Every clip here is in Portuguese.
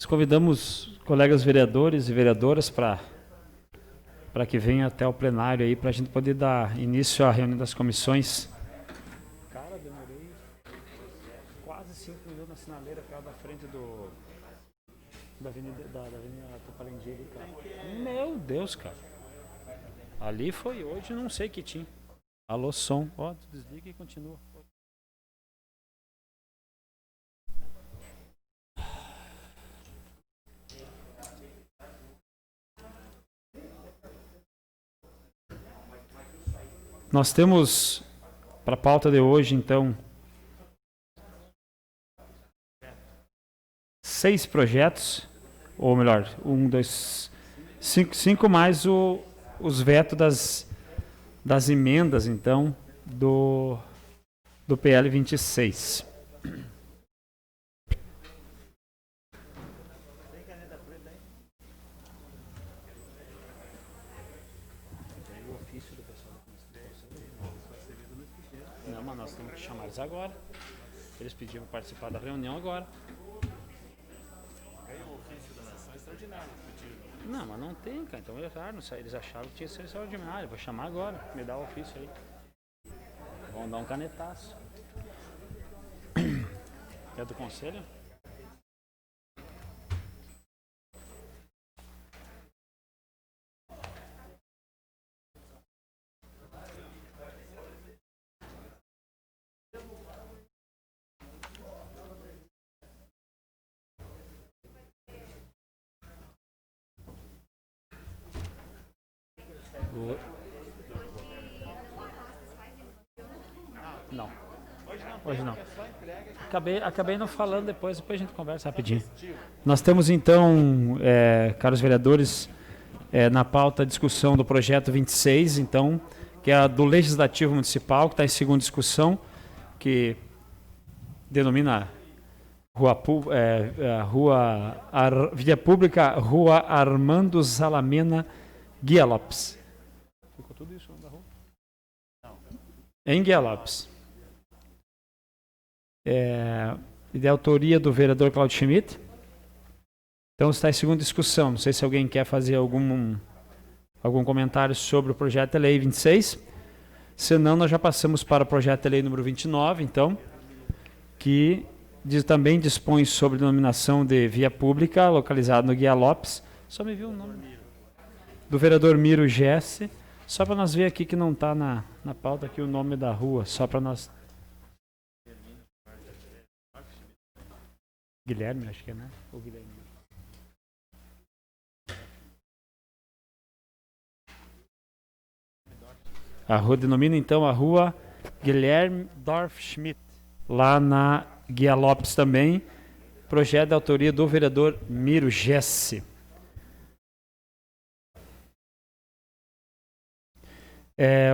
Nós convidamos colegas vereadores e vereadoras para que venham até o plenário aí, para a gente poder dar início à reunião das comissões. Cara, demorei quase 5 minutos na sinaleira, cara, da frente da Avenida Tuparendi ali, cara. Meu Deus, cara. Ali foi hoje, não sei que tinha. Alô, som. Ó, desliga e continua. Nós temos, para a pauta de hoje, então, 6 projetos, ou melhor, 5 mais os vetos das emendas, então, do PL 26. Não, mas nós temos que chamar eles agora. Eles pediram para participar da reunião agora. Não, mas não tem, cara. Então erraram. Eles achavam que tinha que ser extraordinário. Vou chamar agora. Me dá o ofício aí. Vamos dar um canetaço. É do conselho? Não. Hoje não. Acabei não falando depois a gente conversa rapidinho. Nós temos então, caros vereadores, na pauta a discussão do projeto 26, então, que é a do Legislativo Municipal, que está em segunda discussão, que denomina Via Pública Rua Armando Zalamena Guia Lopes. Ficou tudo isso na rua? Não. Em Guia Lopes. De autoria do vereador Claudio Schmidt. Então está em segunda discussão. Não sei se alguém quer fazer algum comentário sobre o projeto de lei 26. Senão, nós já passamos para o projeto de lei número 29, então, que também dispõe sobre denominação de via pública, localizado no Guia Lopes. Só me viu o nome do vereador Miro Jesse. Só para nós ver aqui que não está na pauta aqui o nome da rua, só para nós... Guilherme, acho que é, né? Ou Guilherme. A rua denomina então a rua Guilherme Dorf Schmidt, lá na Guia Lopes também. Projeto de autoria do vereador Miro Jesse.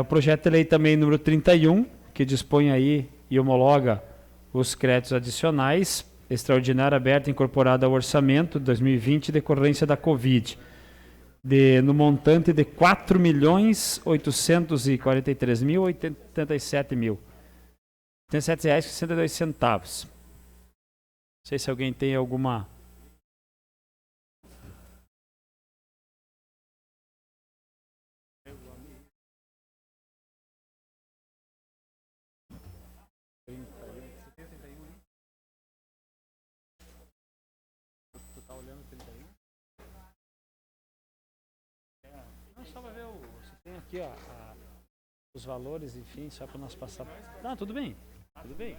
O projeto de lei também número 31, que dispõe aí e homologa os créditos adicionais, extraordinária aberta incorporada ao orçamento de 2020, decorrência da Covid, no montante de R$ 4.843.087 R$87,62. Não sei se alguém tem alguma... Tu tá olhando 31? Não, só para ver você tem aqui os valores, enfim, só para nós passar. Não, tudo bem. Tudo bem.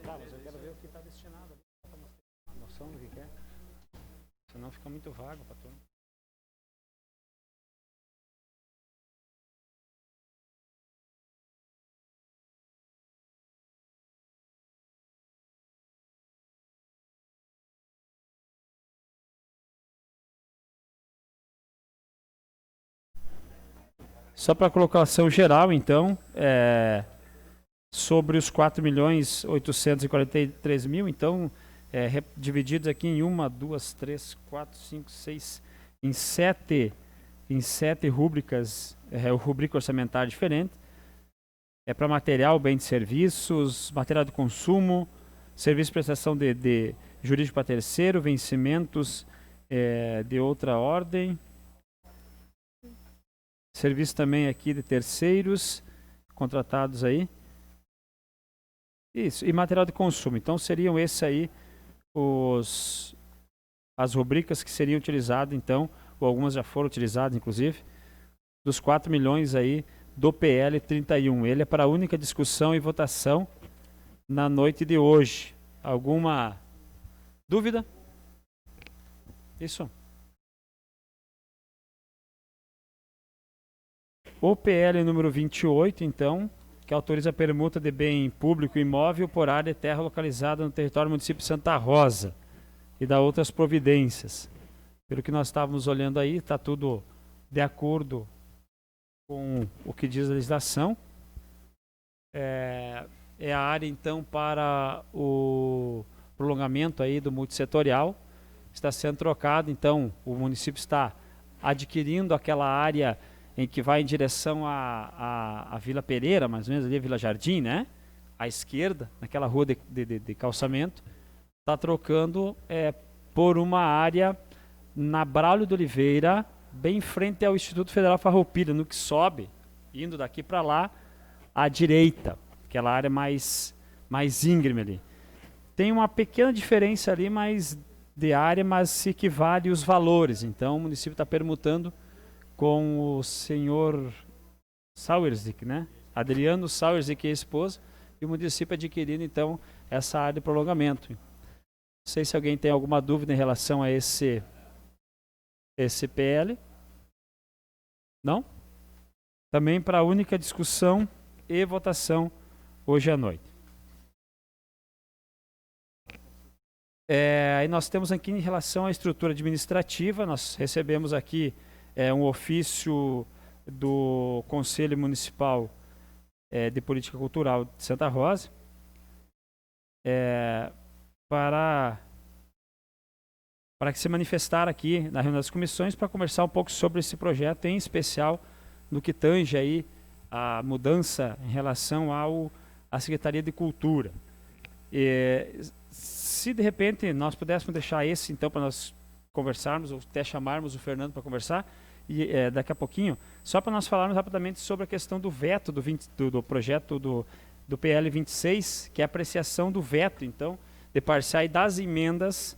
Tá, mas eu quero ver o que está destinado. Para nós ter noção do que é. Senão fica muito vago para todo mundo. Só para colocação geral, então, sobre os 4.843.000, então, divididos aqui em 1, 2, 3, 4, 5, 6, em 7 rúbricas, rubrica orçamentária diferente. É para material, bem de serviços, material de consumo, serviço de prestação de jurídico para terceiro, vencimentos de outra ordem, serviço também aqui de terceiros contratados aí. Isso, e material de consumo. Então seriam esses aí as rubricas que seriam utilizadas, então, ou algumas já foram utilizadas, inclusive, dos 4 milhões aí do PL 31. Ele é para única discussão e votação na noite de hoje. Alguma dúvida? Isso. O PL número 28, então, que autoriza a permuta de bem público imóvel por área de terra localizada no território do município de Santa Rosa e da outras providências. Pelo que nós estávamos olhando aí, está tudo de acordo com o que diz a legislação. É a área, então, para o prolongamento aí do multissetorial. Está sendo trocado, então, o município está adquirindo aquela área em que vai em direção à Vila Pereira, mais ou menos ali, a Vila Jardim, né? À esquerda, naquela rua de calçamento. Está trocando por uma área na Braulio de Oliveira, bem em frente ao Instituto Federal Farroupilha, no que sobe, indo daqui para lá, à direita, aquela área mais íngreme ali. Tem uma pequena diferença ali, de área, mas se equivale os valores. Então o município está permutando com o senhor Sauersig, né? Adriano Sauersig, que é a esposa, e o município adquirindo então essa área de prolongamento. Não sei se alguém tem alguma dúvida em relação a esse PL. Não? Também para única discussão e votação hoje à noite. Aí nós temos aqui em relação à estrutura administrativa, nós recebemos aqui um ofício do Conselho Municipal de Política Cultural de Santa Rosa para que se manifestar aqui na reunião das comissões para conversar um pouco sobre esse projeto, em especial no que tange aí a mudança em relação à Secretaria de Cultura. Se de repente nós pudéssemos deixar esse então para nós conversarmos, ou até chamarmos o Fernando para conversar, e daqui a pouquinho, só para nós falarmos rapidamente sobre a questão do veto do projeto do PL 26, que é a apreciação do veto, então, de parciais das emendas,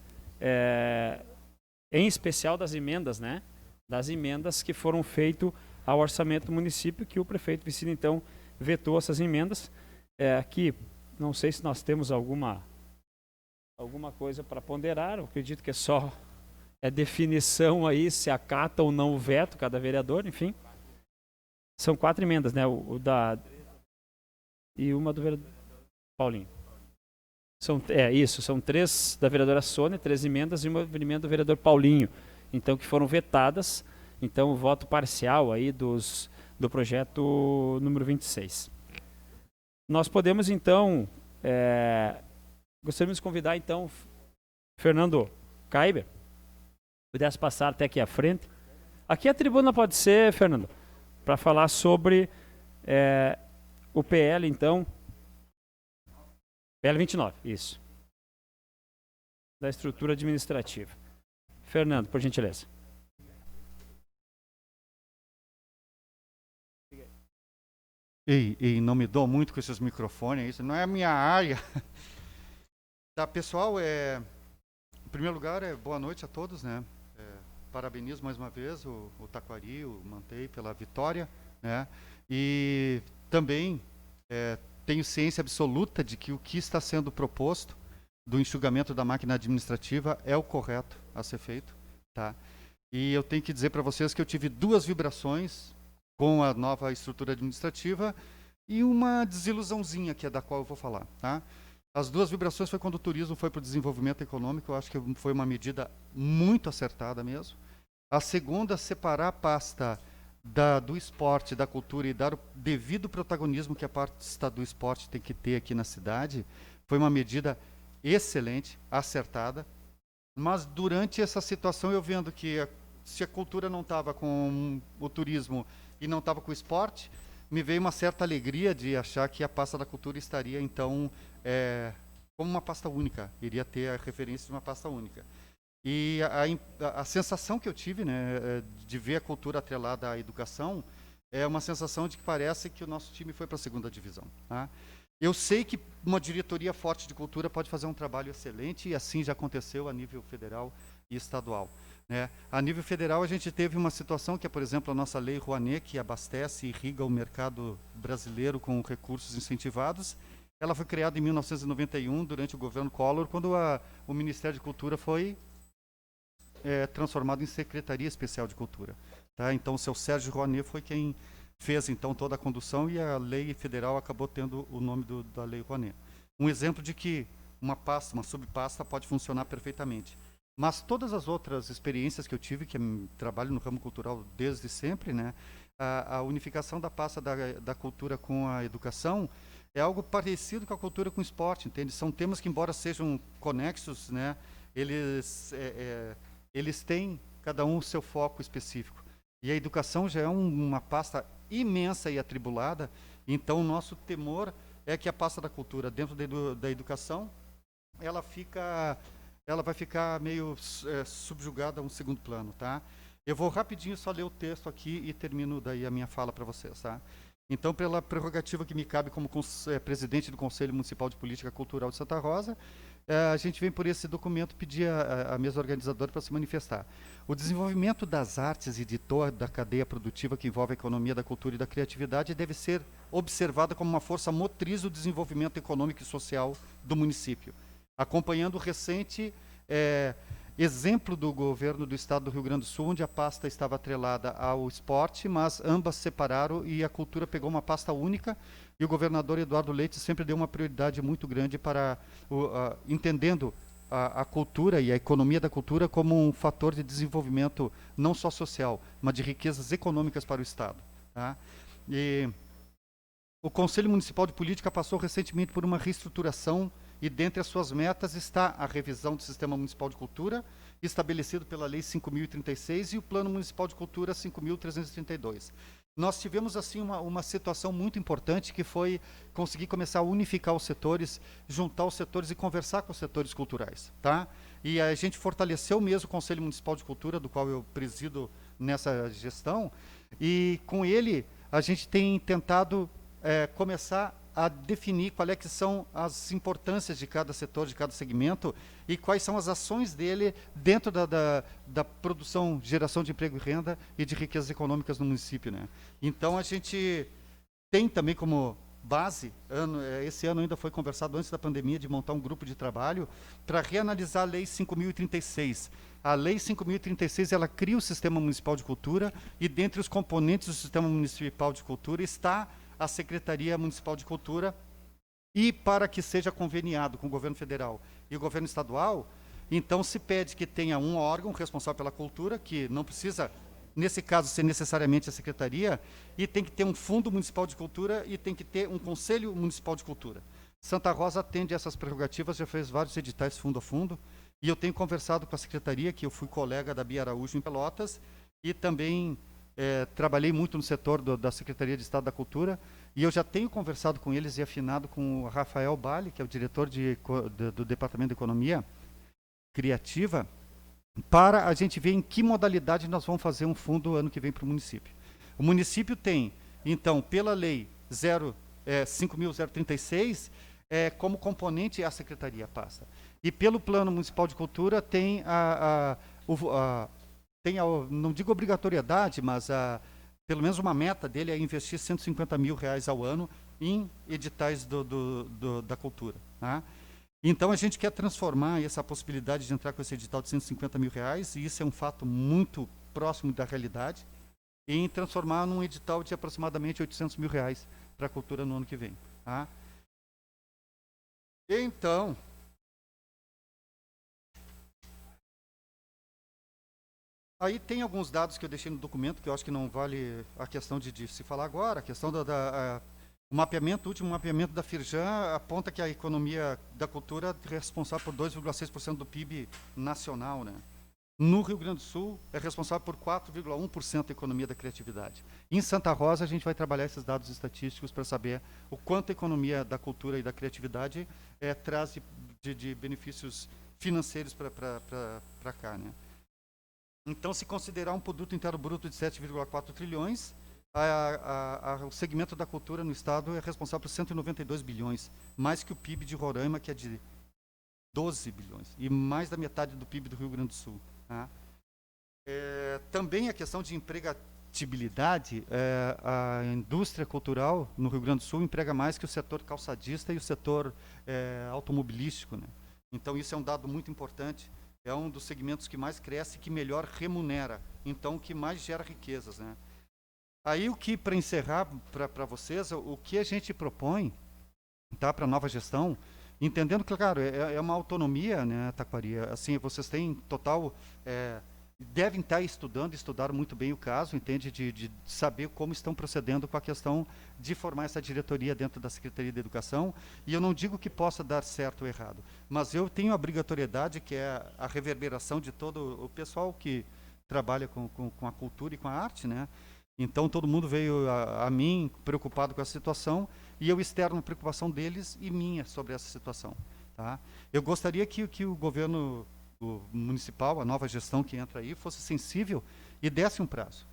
em especial das emendas, né? Das emendas que foram feitas ao orçamento do município, que o prefeito Vicino, então, vetou essas emendas. Aqui, não sei se nós temos alguma coisa para ponderar, eu acredito que é só definição aí, se acata ou não o veto, cada vereador, enfim. São 4 emendas, né? E uma do vereador Paulinho. São 3 da vereadora Sônia, 3 emendas e uma emenda do vereador Paulinho. Então, que foram vetadas. Então, o voto parcial aí do projeto número 26. Nós podemos, então, gostaríamos de convidar, então, Fernando Kaiber, pudesse passar até aqui à frente. Aqui a tribuna pode ser, Fernando, para falar sobre o PL, então, PL 29, isso, da estrutura administrativa. Fernando, por gentileza. E não me dou muito com esses microfones, isso não é a minha área. Tá, pessoal, em primeiro lugar, boa noite a todos, né? Parabenizo mais uma vez o Taquari, o Mantei pela vitória, né? E também tenho ciência absoluta de que o que está sendo proposto do enxugamento da máquina administrativa é o correto a ser feito, tá? E eu tenho que dizer para vocês que eu tive 2 vibrações com a nova estrutura administrativa e uma desilusãozinha, que é da qual eu vou falar, tá? As 2 vibrações foi quando o turismo foi para o desenvolvimento econômico, eu acho que foi uma medida muito acertada mesmo. A segunda, separar a pasta do esporte, da cultura e dar o devido protagonismo que a pasta do esporte tem que ter aqui na cidade, foi uma medida excelente, acertada. Mas durante essa situação eu vendo que se a cultura não estava com o turismo e não estava com o esporte, me veio uma certa alegria de achar que a pasta da cultura estaria, então, como uma pasta única, iria ter a referência de uma pasta única. E a sensação que eu tive, né, de ver a cultura atrelada à educação, é uma sensação de que parece que o nosso time foi para a segunda divisão. Tá? Eu sei que uma diretoria forte de cultura pode fazer um trabalho excelente, e assim já aconteceu a nível federal e estadual. Né? A nível federal, a gente teve uma situação que é, por exemplo, a nossa Lei Rouanet, que abastece e irriga o mercado brasileiro com recursos incentivados. Ela foi criada em 1991, durante o governo Collor, quando o Ministério de Cultura foi transformado em Secretaria Especial de Cultura. Tá? Então, o seu Sérgio Rouanet foi quem fez então toda a condução, e a lei federal acabou tendo o nome da Lei Rouanet. Um exemplo de que uma pasta, uma subpasta pode funcionar perfeitamente. Mas todas as outras experiências que eu tive, que trabalho no ramo cultural desde sempre, né, a unificação da pasta da cultura com a educação é algo parecido com a cultura com o esporte, entende? São temas que, embora sejam conexos, né, eles têm cada um o seu foco específico. E a educação já é uma pasta imensa e atribulada, então o nosso temor é que a pasta da cultura dentro da educação, ela vai ficar meio subjugada a um segundo plano. Tá? Eu vou rapidinho só ler o texto aqui e termino daí a minha fala para vocês. Tá? Então, pela prerrogativa que me cabe como presidente do Conselho Municipal de Política Cultural de Santa Rosa, a gente vem por esse documento pedir a mesa organizadora para se manifestar. O desenvolvimento das artes e de toda a cadeia produtiva que envolve a economia da cultura e da criatividade deve ser observada como uma força motriz do desenvolvimento econômico e social do município, acompanhando o recente exemplo do governo do estado do Rio Grande do Sul, onde a pasta estava atrelada ao esporte, mas ambas separaram e a cultura pegou uma pasta única, e o governador Eduardo Leite sempre deu uma prioridade muito grande para, entendendo a cultura e a economia da cultura como um fator de desenvolvimento não só social, mas de riquezas econômicas para o estado. Tá? E o Conselho Municipal de Política passou recentemente por uma reestruturação, e dentre as suas metas está a revisão do Sistema Municipal de Cultura, estabelecido pela Lei 5.036 e o Plano Municipal de Cultura 5.332. Nós tivemos assim uma situação muito importante, que foi conseguir começar a unificar os setores, juntar os setores e conversar com os setores culturais. Tá? E a gente fortaleceu mesmo o Conselho Municipal de Cultura, do qual eu presido nessa gestão, e com ele a gente tem tentado começar a definir qual é que são as importâncias de cada setor, de cada segmento, e quais são as ações dele dentro da produção, geração de emprego e renda e de riquezas econômicas no município. Né? Então, a gente tem também como base, esse ano ainda foi conversado antes da pandemia, de montar um grupo de trabalho para reanalisar a Lei 5.036. A Lei 5.036, ela cria o Sistema Municipal de Cultura, e dentre os componentes do Sistema Municipal de Cultura está a Secretaria Municipal de Cultura, e para que seja conveniado com o governo federal e o governo estadual, então se pede que tenha um órgão responsável pela cultura, que não precisa, nesse caso, ser necessariamente a secretaria, e tem que ter um fundo municipal de cultura e tem que ter um conselho municipal de cultura. Santa Rosa atende essas prerrogativas, já fez vários editais fundo a fundo, e eu tenho conversado com a secretaria, que eu fui colega da Bia Araújo em Pelotas, e também trabalhei muito no setor da Secretaria de Estado da Cultura, e eu já tenho conversado com eles e afinado com o Rafael Bali, que é o diretor do Departamento de Economia Criativa, para a gente ver em que modalidade nós vamos fazer um fundo ano que vem para o município. O município tem, então, pela Lei 5.036, como componente a Secretaria passa. E pelo Plano Municipal de Cultura tem não digo obrigatoriedade, mas pelo menos uma meta dele é investir R$150 mil ao ano em editais da cultura. Tá? Então, a gente quer transformar essa possibilidade de entrar com esse edital de R$150 mil, e isso é um fato muito próximo da realidade, em transformar num edital de aproximadamente R$800 mil para a cultura no ano que vem. Tá? Então, aí tem alguns dados que eu deixei no documento, que eu acho que não vale a questão de se falar agora. A questão o mapeamento, o último mapeamento da Firjan aponta que a economia da cultura é responsável por 2,6% do PIB nacional. Né? No Rio Grande do Sul, é responsável por 4,1% da economia da criatividade. Em Santa Rosa, a gente vai trabalhar esses dados estatísticos para saber o quanto a economia da cultura e da criatividade traz de benefícios financeiros para cá, né? Então, se considerar um produto interno bruto de 7,4 trilhões, o segmento da cultura no estado é responsável por 192 bilhões, mais que o PIB de Roraima, que é de 12 bilhões, e mais da metade do PIB do Rio Grande do Sul. Tá? Também a questão de empregatibilidade, a indústria cultural no Rio Grande do Sul emprega mais que o setor calçadista e o setor automobilístico, né? Então, isso é um dado muito importante. É um dos segmentos que mais cresce e que melhor remunera. Então, que mais gera riquezas, né? Aí, para encerrar para vocês, o que a gente propõe, tá, para a nova gestão, entendendo que, claro, é uma autonomia, né, Taquari? Assim, vocês têm total... devem estar estudaram muito bem o caso, entende? De saber como estão procedendo com a questão de formar essa diretoria dentro da Secretaria de Educação. E eu não digo que possa dar certo ou errado, mas eu tenho a obrigatoriedade, que é a reverberação de todo o pessoal que trabalha com a cultura e com a arte, né? Então, todo mundo veio a mim preocupado com a situação e eu externo a preocupação deles e minha sobre essa situação. Tá? Eu gostaria que o governo municipal, a nova gestão que entra aí, fosse sensível e desse um prazo.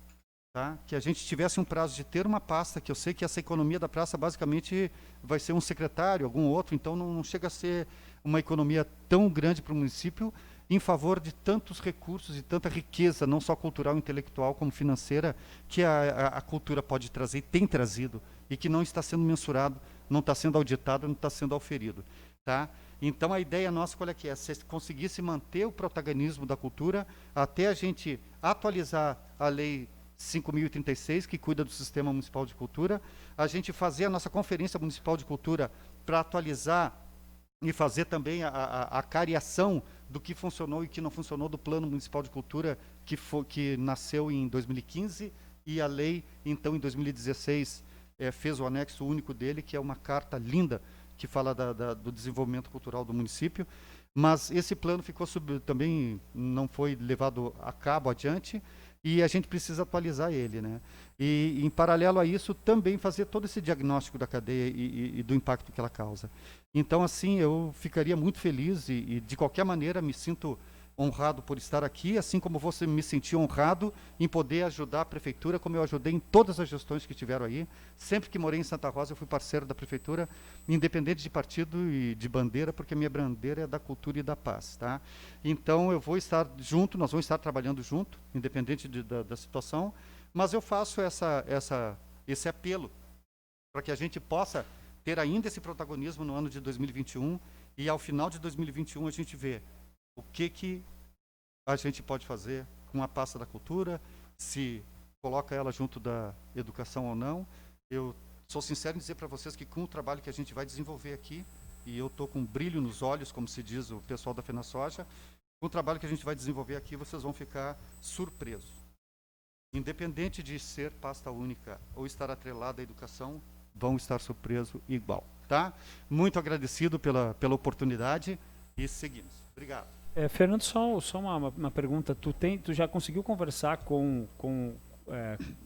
Tá? Que a gente tivesse um prazo de ter uma pasta, que eu sei que essa economia da praça basicamente vai ser um secretário, algum outro, então não chega a ser uma economia tão grande para o município em favor de tantos recursos e tanta riqueza, não só cultural, intelectual, como financeira, que a cultura pode trazer e tem trazido, e que não está sendo mensurado, não está sendo auditado, não está sendo auferido. Tá? Então, a ideia nossa, qual é que é? Se conseguisse manter o protagonismo da cultura, até a gente atualizar a lei 5.036, que cuida do Sistema Municipal de Cultura, a gente fazer a nossa Conferência Municipal de Cultura para atualizar e fazer também a cariação do que funcionou e que não funcionou do Plano Municipal de Cultura, que nasceu em 2015, e a lei, então, em 2016, fez o anexo único dele, que é uma carta linda, que fala do desenvolvimento cultural do município, mas esse plano ficou também não foi levado a cabo adiante, e a gente precisa atualizar ele, né? E, em paralelo a isso, também fazer todo esse diagnóstico da cadeia e do impacto que ela causa. Então, assim, eu ficaria muito feliz e de qualquer maneira, me sinto honrado por estar aqui, assim como você me sentiu honrado em poder ajudar a prefeitura, como eu ajudei em todas as gestões que tiveram aí. Sempre que morei em Santa Rosa, eu fui parceiro da prefeitura, independente de partido e de bandeira, porque a minha bandeira é da cultura e da paz. Tá? Então, eu vou estar junto, nós vamos estar trabalhando junto, independente da situação, mas eu faço esse apelo para que a gente possa ter ainda esse protagonismo no ano de 2021 e, ao final de 2021, a gente vê o que a gente pode fazer com a pasta da cultura, se coloca ela junto da educação ou não. Eu sou sincero em dizer para vocês que com o trabalho que a gente vai desenvolver aqui, e eu estou com um brilho nos olhos, como se diz o pessoal da FenaSoja, com o trabalho que a gente vai desenvolver aqui, vocês vão ficar surpresos. Independente de ser pasta única ou estar atrelada à educação, vão estar surpresos igual. Tá? Muito agradecido pela oportunidade e seguimos. Obrigado. Fernando, só uma pergunta. Tu já conseguiu conversar com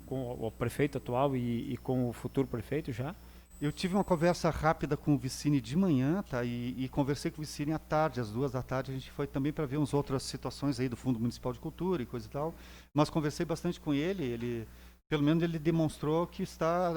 o prefeito atual e com o futuro prefeito já? Eu tive uma conversa rápida com o Vicine de manhã, tá? E conversei com o Vicine à tarde, às 2 da tarde. A gente foi também para ver umas outras situações aí do Fundo Municipal de Cultura e coisa e tal. Mas conversei bastante com ele. Pelo menos ele demonstrou que está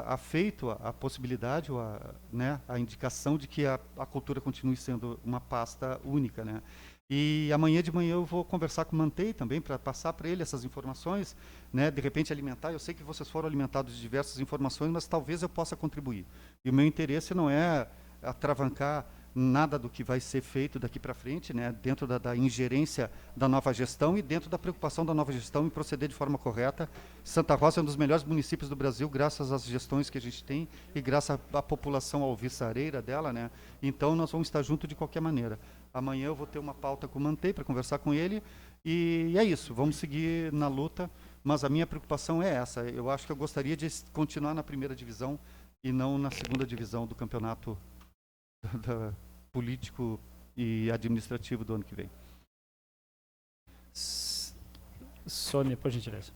afeito a possibilidade, ou a indicação de que a cultura continue sendo uma pasta única, né? E amanhã de manhã eu vou conversar com o Mantei também para passar para ele essas informações, né? De repente alimentar. Eu sei que vocês foram alimentados de diversas informações, mas talvez eu possa contribuir. E o meu interesse não é atravancar nada do que vai ser feito daqui para frente, né? Dentro da ingerência da nova gestão e dentro da preocupação da nova gestão em proceder de forma correta. Santa Rosa é um dos melhores municípios do Brasil, graças às gestões que a gente tem e graças à população alvissareira dela, né? Então nós vamos estar juntos de qualquer maneira. Amanhã eu vou ter uma pauta com o Mantei para conversar com ele e é isso, vamos seguir na luta, mas a minha preocupação é essa. Eu acho que eu gostaria de continuar na primeira divisão e não na segunda divisão do campeonato político e administrativo do ano que vem. Sônia, por gentileza.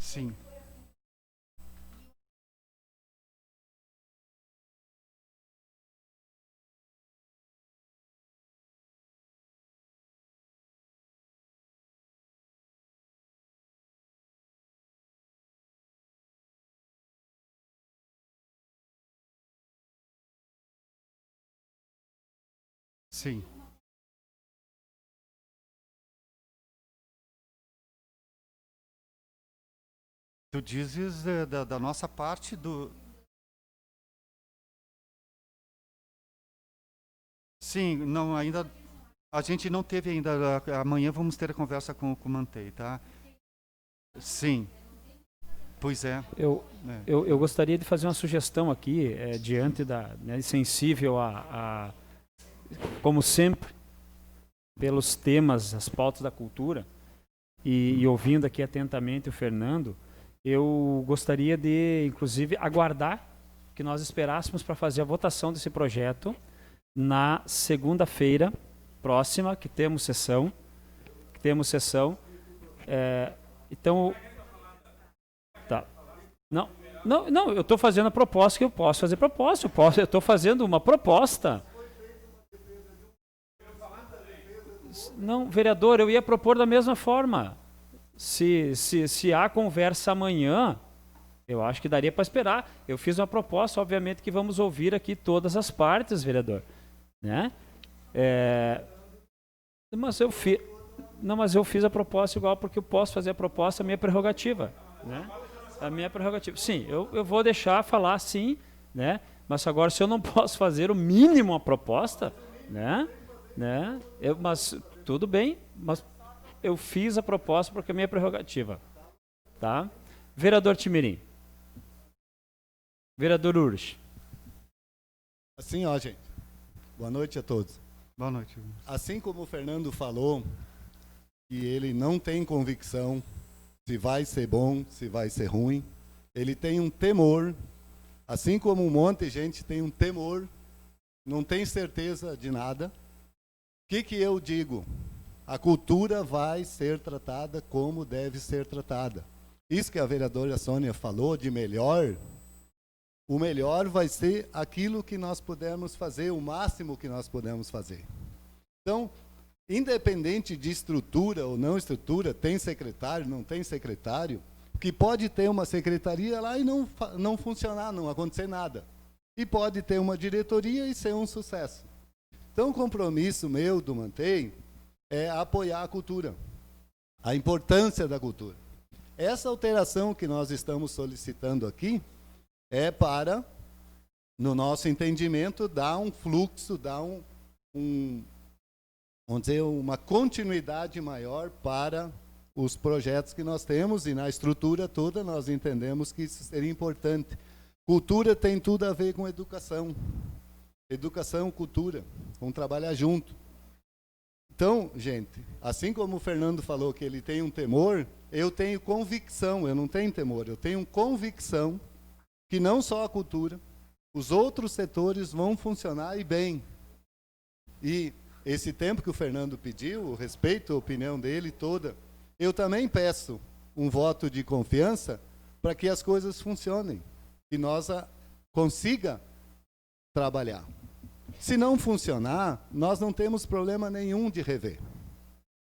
Sim. Sim. Tu dizes da nossa parte do... Sim, não, ainda... A gente não teve ainda... Amanhã vamos ter a conversa com o Mantei, tá? Sim. Pois é. Eu gostaria de fazer uma sugestão aqui, diante da... Né, sensível como sempre, pelos temas, as pautas da cultura, e ouvindo aqui atentamente o Fernando, eu gostaria de, inclusive, aguardar que nós esperássemos para fazer a votação desse projeto na segunda-feira próxima, que temos sessão. Então, tá. Não, eu estou fazendo a proposta que eu posso fazer proposta. Eu estou fazendo uma proposta. Não, vereador, eu ia propor da mesma forma. Se há conversa amanhã, eu acho que daria para esperar. Eu fiz uma proposta, obviamente que vamos ouvir aqui todas as partes, vereador. Né? Mas eu fiz a proposta igual, porque eu posso fazer a proposta, a minha prerrogativa. Né? A minha prerrogativa. Sim, eu vou deixar falar sim, né? Mas agora, se eu não posso fazer o mínimo a proposta, né? Mas tudo bem, mas eu fiz a proposta porque é minha prerrogativa. Tá? Vereador Timirim. Vereador Ursch. Assim, ó, gente. Boa noite a todos. Boa noite. Assim como o Fernando falou, que ele não tem convicção se vai ser bom, se vai ser ruim, ele tem um temor, assim como um monte de gente tem um temor, não tem certeza de nada. O que eu digo? A cultura vai ser tratada como deve ser tratada. Isso que a vereadora Sônia falou de melhor, o melhor vai ser aquilo que nós pudermos fazer, o máximo que nós podemos fazer. Então, independente de estrutura ou não estrutura, tem secretário, não tem secretário, que pode ter uma secretaria lá e não funcionar, não acontecer nada. E pode ter uma diretoria e ser um sucesso. Então, o compromisso meu do Mantei é apoiar a cultura, a importância da cultura. Essa alteração que nós estamos solicitando aqui é para, no nosso entendimento, dar um fluxo, dar vamos dizer, uma continuidade maior para os projetos que nós temos, e na estrutura toda nós entendemos que isso seria importante. Cultura tem tudo a ver com educação. Educação, cultura, vamos trabalhar junto. Então, gente, assim como o Fernando falou que ele tem um temor, eu tenho convicção, eu não tenho temor, eu tenho convicção que não só a cultura, os outros setores vão funcionar e bem. E esse tempo que o Fernando pediu, respeito a opinião dele toda, eu também peço um voto de confiança para que as coisas funcionem, que nós consiga trabalhar. Se não funcionar, nós não temos problema nenhum de rever.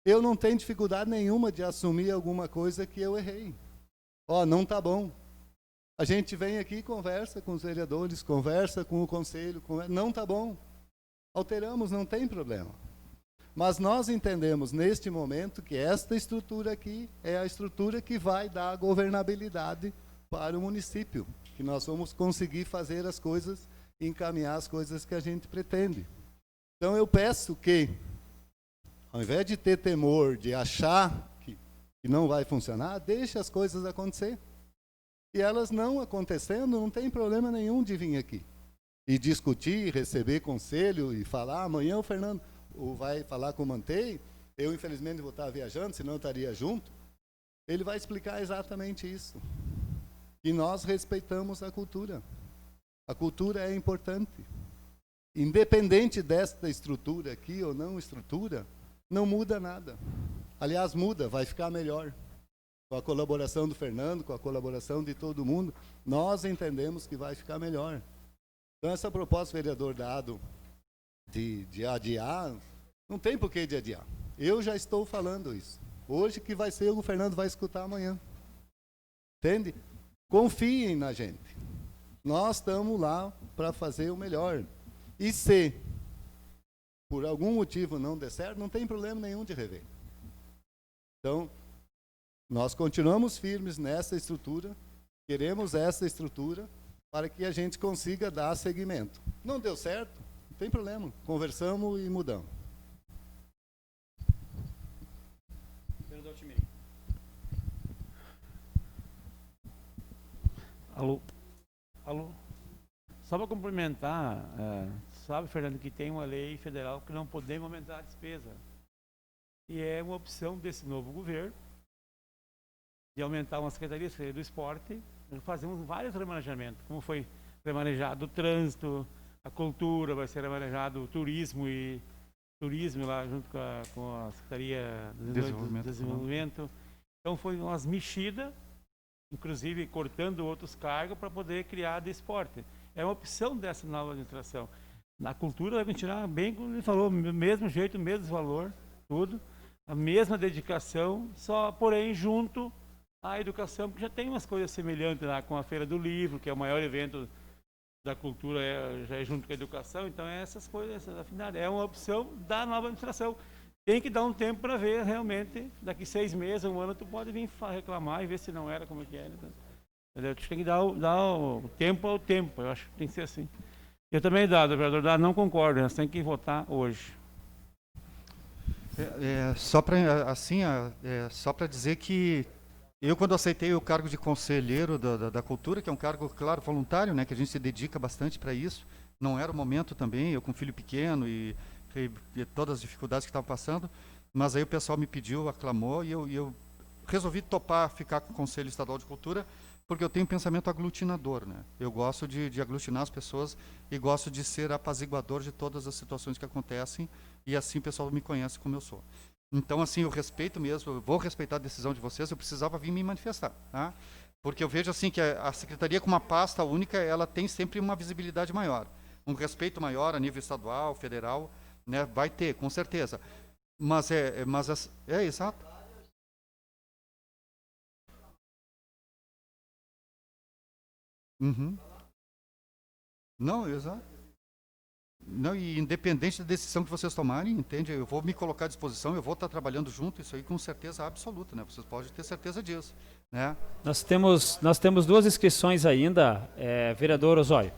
Eu não tenho dificuldade nenhuma de assumir alguma coisa que eu errei. Não está bom. A gente vem aqui e conversa com os vereadores, conversa com o conselho, não está bom. Alteramos, não tem problema. Mas nós entendemos neste momento que esta estrutura aqui é a estrutura que vai dar governabilidade para o município, que nós vamos conseguir fazer as coisas, encaminhar as coisas que a gente pretende. Então eu peço que, ao invés de ter temor, de achar que não vai funcionar, deixe as coisas acontecer. E elas não acontecendo, não tem problema nenhum de vir aqui e discutir, receber conselho e falar. Amanhã o Fernando vai falar com o Mantei, eu infelizmente vou estar viajando, senão eu estaria junto. Ele vai explicar exatamente isso. E nós respeitamos a cultura. A cultura é importante. Independente desta estrutura aqui ou não estrutura, não muda nada. Aliás, muda, vai ficar melhor. com a colaboração do Fernando, com a colaboração de todo mundo, nós entendemos que vai ficar melhor. Então, essa proposta, vereador Dado, de adiar, não tem porquê de adiar. Eu já estou falando isso. Hoje que vai ser, o Fernando vai escutar amanhã. Entende? Confiem na gente. Nós estamos lá para fazer o melhor. E se por algum motivo não der certo, não tem problema nenhum de rever. Então, nós continuamos firmes nessa estrutura, queremos essa estrutura para que a gente consiga dar seguimento. Não deu certo? Não tem problema. Conversamos e mudamos. Alô? Alô? Só para complementar, sabe, Fernando, que tem uma lei federal que não podemos aumentar a despesa. E é uma opção desse novo governo de aumentar uma secretaria do esporte. Fazemos vários remanejamentos, como foi remanejado o trânsito, a cultura, vai ser remanejado o turismo lá junto com a Secretaria de Desenvolvimento. Então foi umas mexidas, inclusive cortando outros cargos para poder criar de esporte. É uma opção dessa nova administração. Na cultura vai continuar bem, como ele falou, mesmo jeito, mesmo valor, tudo, a mesma dedicação, só porém junto à educação, porque já tem umas coisas semelhantes lá com a Feira do Livro, que é o maior evento da cultura, já é junto com a educação, então essas coisas, afinal, é uma opção da nova administração. Tem que dar um tempo para ver realmente, daqui 6 meses, 1 ano, tu pode vir reclamar e ver se não era como é que era. Entendeu? Tu tem que dar o tempo ao tempo, eu acho que tem que ser assim. Eu também, vereador Dado, não concordo, nós temos que votar hoje. Só para dizer que eu, quando aceitei o cargo de conselheiro da cultura, que é um cargo, claro, voluntário, né, que a gente se dedica bastante para isso, não era o momento também, eu com filho pequeno e todas as dificuldades que estavam passando, mas aí o pessoal me pediu, aclamou, e eu resolvi topar ficar com o Conselho Estadual de Cultura, porque eu tenho um pensamento aglutinador, né? Eu gosto de aglutinar as pessoas e gosto de ser apaziguador de todas as situações que acontecem, e assim o pessoal me conhece como eu sou. Então, assim, eu respeito mesmo, eu vou respeitar a decisão de vocês, eu precisava vir me manifestar, tá? Porque eu vejo assim que a Secretaria, com uma pasta única, ela tem sempre uma visibilidade maior, um respeito maior a nível estadual, federal, né? Vai ter, com certeza. Mas é exato. Uhum. Não, exato. Não, e independente da decisão que vocês tomarem, entende? Eu vou me colocar à disposição, eu vou estar trabalhando junto, isso aí com certeza absoluta, né? Vocês podem ter certeza disso, né? Nós temos 2 inscrições ainda, vereador Osório.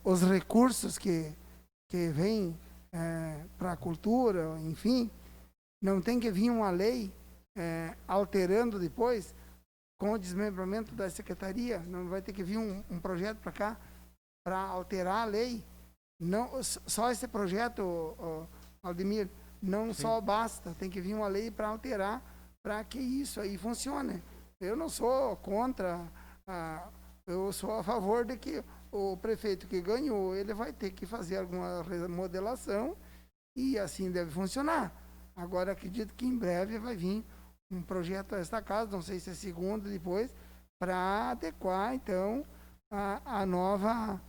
Os recursos que vêm para a cultura, enfim, não tem que vir uma lei alterando depois com o desmembramento da secretaria, não vai ter que vir um projeto para cá para alterar a lei. Não, só esse projeto, Aldemir, não Sim. Só basta, tem que vir uma lei para alterar para que isso aí funcione. Eu não sou contra, eu sou a favor de que o prefeito que ganhou, ele vai ter que fazer alguma remodelação e assim deve funcionar. Agora, acredito que em breve vai vir um projeto a esta casa, não sei se é segundo depois, para adequar, então, a nova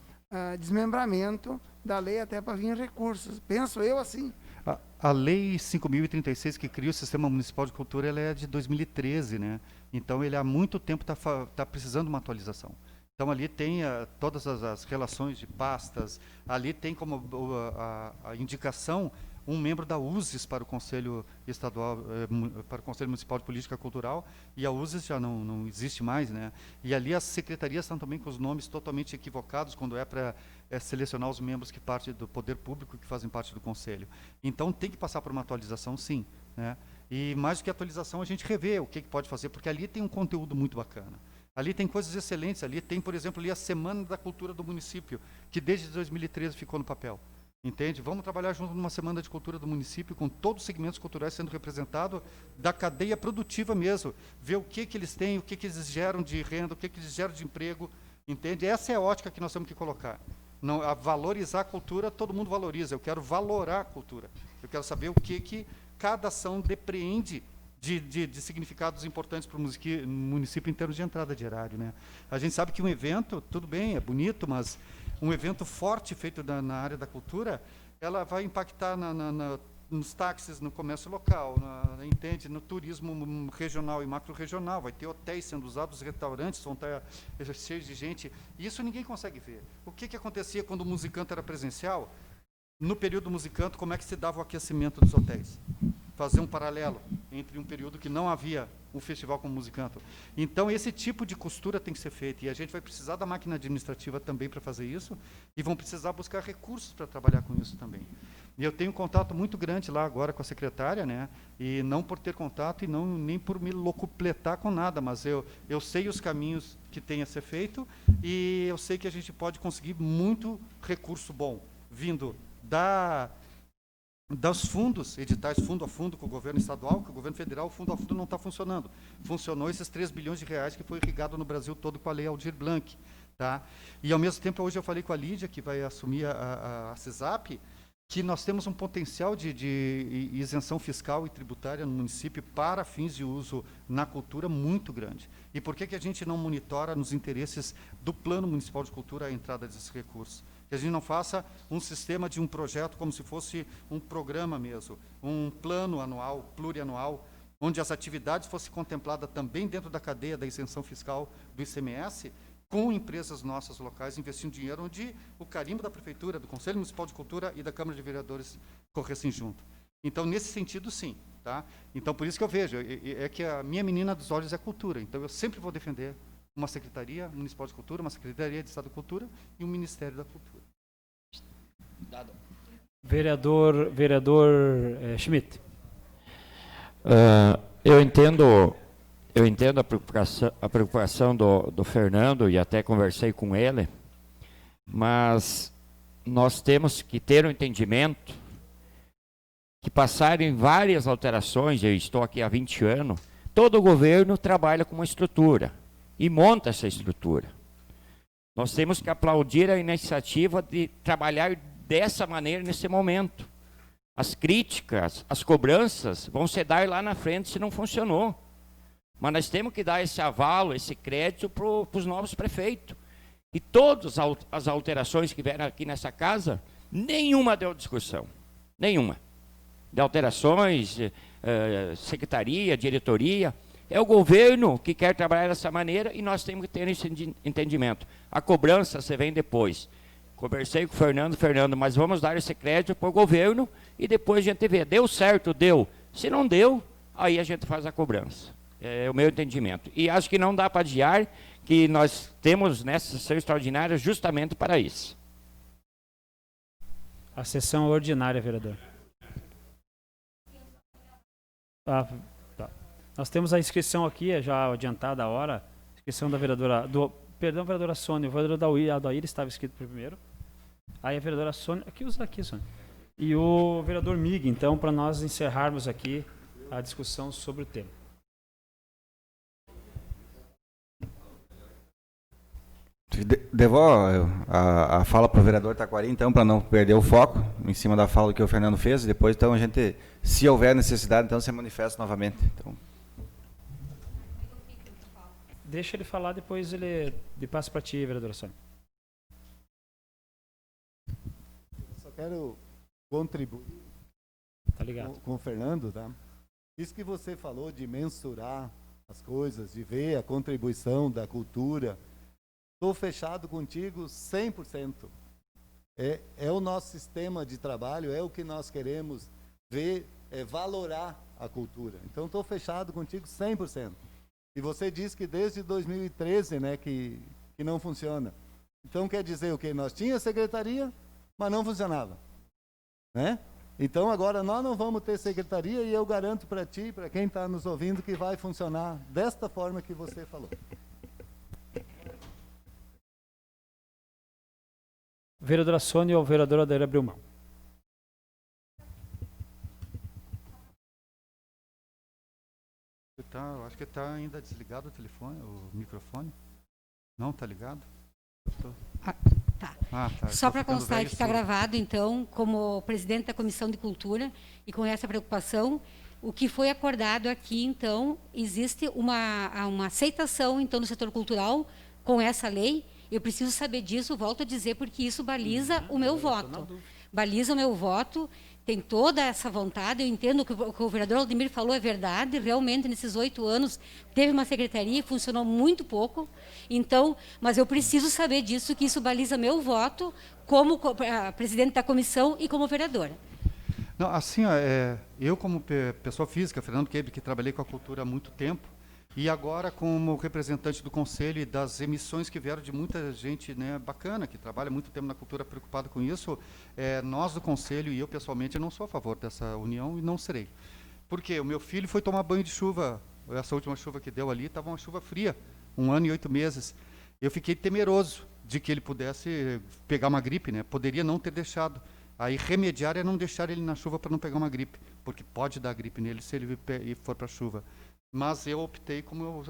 desmembramento da lei até para vir recursos. Penso eu assim. A Lei 5.036, que cria o Sistema Municipal de Cultura, ela é de 2013, né? Então, ele há muito tempo está precisando de uma atualização. Então, ali tem todas as relações de pastas, ali tem como a indicação um membro da USES para o Conselho Estadual, para o Conselho Municipal de Política Cultural, e a USES já não existe mais, né? E ali as secretarias estão também com os nomes totalmente equivocados quando é para selecionar os membros que partem do poder público, que fazem parte do Conselho. Então, tem que passar por uma atualização, sim, né? E mais do que atualização, a gente revê o que pode fazer, porque ali tem um conteúdo muito bacana. Ali tem coisas excelentes, ali tem, por exemplo, ali a Semana da Cultura do município, que desde 2013 ficou no papel. Entende? Vamos trabalhar junto numa semana de cultura do município, com todos os segmentos culturais sendo representados, da cadeia produtiva mesmo. Ver o que eles têm, o que eles geram de renda, o que eles geram de emprego. Entende? Essa é a ótica que nós temos que colocar. Não, a valorizar a cultura, todo mundo valoriza. Eu quero valorar a cultura. Eu quero saber o que cada ação depreende de significados importantes para o município em termos de entrada de erário, né? A gente sabe que um evento, tudo bem, é bonito, mas um evento forte feito na área da cultura, ela vai impactar nos táxis, no comércio local, entende? No turismo regional e macro-regional, vai ter hotéis sendo usados, restaurantes vão estar cheios de gente. E isso ninguém consegue ver. O que acontecia quando o musicanto era presencial? No período musicanto, como é que se dava o aquecimento dos hotéis? Fazer um paralelo entre um período que não havia um festival como musicanto. Então, esse tipo de costura tem que ser feito, e a gente vai precisar da máquina administrativa também para fazer isso, e vão precisar buscar recursos para trabalhar com isso também. E eu tenho um contato muito grande lá agora com a secretária, né? E não por ter contato e não nem por me locupletar com nada, mas eu sei os caminhos que tem a ser feito, e eu sei que a gente pode conseguir muito recurso bom, vindo dos fundos, editais fundo a fundo com o governo estadual, com o governo federal, o fundo a fundo não está funcionando. Funcionou esses 3 bilhões de reais que foi irrigado no Brasil todo com a Lei Aldir Blanc. Tá? E, ao mesmo tempo, hoje eu falei com a Lídia, que vai assumir a CESAP, que nós temos um potencial de isenção fiscal e tributária no município para fins de uso na cultura muito grande. E por que a gente não monitora nos interesses do Plano Municipal de Cultura a entrada desses recursos? Que a gente não faça um sistema de um projeto como se fosse um programa mesmo, um plano anual, plurianual, onde as atividades fossem contempladas também dentro da cadeia da isenção fiscal do ICMS, com empresas nossas locais investindo dinheiro, onde o carimbo da Prefeitura, do Conselho Municipal de Cultura e da Câmara de Vereadores corressem junto. Então, nesse sentido, sim. Tá? Então, por isso que eu vejo, é que a minha menina dos olhos é cultura, então eu sempre vou defender uma Secretaria Municipal de Cultura, uma Secretaria de Estado da Cultura e um Ministério da Cultura. Vereador Schmidt. Eu entendo a preocupação do Fernando, e até conversei com ele, mas nós temos que ter um entendimento que passaram várias alterações. Eu estou aqui há 20 anos, todo governo trabalha com uma estrutura e monta essa estrutura. Nós temos que aplaudir a iniciativa de trabalhar dessa maneira nesse momento. As críticas, as cobranças vão se dar lá na frente se não funcionou. Mas nós temos que dar esse avalo, esse crédito para os novos prefeitos. E todas as alterações que vieram aqui nessa casa, nenhuma deu discussão. Nenhuma. De alterações, secretaria, diretoria. É o governo que quer trabalhar dessa maneira e nós temos que ter esse entendimento. A cobrança você vem depois. Conversei com o Fernando, mas vamos dar esse crédito para o governo e depois a gente vê. Deu certo? Deu. Se não deu, aí a gente faz a cobrança. É o meu entendimento. E acho que não dá para adiar, que nós temos nessa sessão extraordinária justamente para isso. A sessão ordinária, vereador. Tá. Nós temos a inscrição aqui, já adiantada a hora, inscrição da vereadora, vereadora Sônia, o vereador Adair estava inscrito primeiro, aí a vereadora Sônia, usa aqui, Sônia, e o vereador Mig, então, para nós encerrarmos aqui a discussão sobre o tema. Devolvo a fala para o vereador Taquari, então, para não perder o foco em cima da fala que o Fernando fez, e depois, então, a gente, se houver necessidade, então, se manifesta novamente. Então. Deixa ele falar, depois ele passa para ti, vereadora Sônia. Eu só quero contribuir Tá ligado. com o Fernando, tá? Isso que você falou de mensurar as coisas, de ver a contribuição da cultura, estou fechado contigo 100%. É o nosso sistema de trabalho, é o que nós queremos ver, valorar a cultura. Então, estou fechado contigo 100%. E você disse que desde 2013, né, que não funciona. Então, quer dizer o quê? Nós tínhamos secretaria, mas não funcionava. Né? Então, agora nós não vamos ter secretaria e eu garanto para ti, para quem está nos ouvindo, que vai funcionar desta forma que você falou. Vereadora Sônia ou vereadora Adair abriu mão? Eu acho que está ainda desligado o telefone, o microfone. Não, está ligado? Tá. Tá. Só Tô para ficando constar velho que está surdo. gravado, então, como presidente da Comissão de Cultura e com essa preocupação, o que foi acordado aqui, então, existe uma aceitação, então, no setor cultural com essa lei. Eu preciso saber disso, volto a dizer, porque isso baliza o meu voto. Baliza o meu voto, tem toda essa vontade. Eu entendo que o que o vereador Aldemir falou é verdade. Realmente, nesses 8 anos, teve uma secretaria e funcionou muito pouco. Então, mas eu preciso saber disso, que isso baliza meu voto como presidente da comissão e como vereadora. Não, assim, ó, eu como pessoa física, Fernando Quebre, que trabalhei com a cultura há muito tempo, e agora como representante do Conselho e das emissões que vieram de muita gente, né, bacana, que trabalha muito tempo na cultura, preocupada com isso, nós do Conselho e eu pessoalmente não sou a favor dessa união e não serei. Porque o meu filho foi tomar banho de chuva, essa última chuva que deu ali, estava uma chuva fria, 1 ano e 8 meses. Eu fiquei temeroso de que ele pudesse pegar uma gripe, né? Poderia não ter deixado. Aí remediar é não deixar ele na chuva para não pegar uma gripe, porque pode dar gripe nele se ele for para a chuva. Mas eu optei, como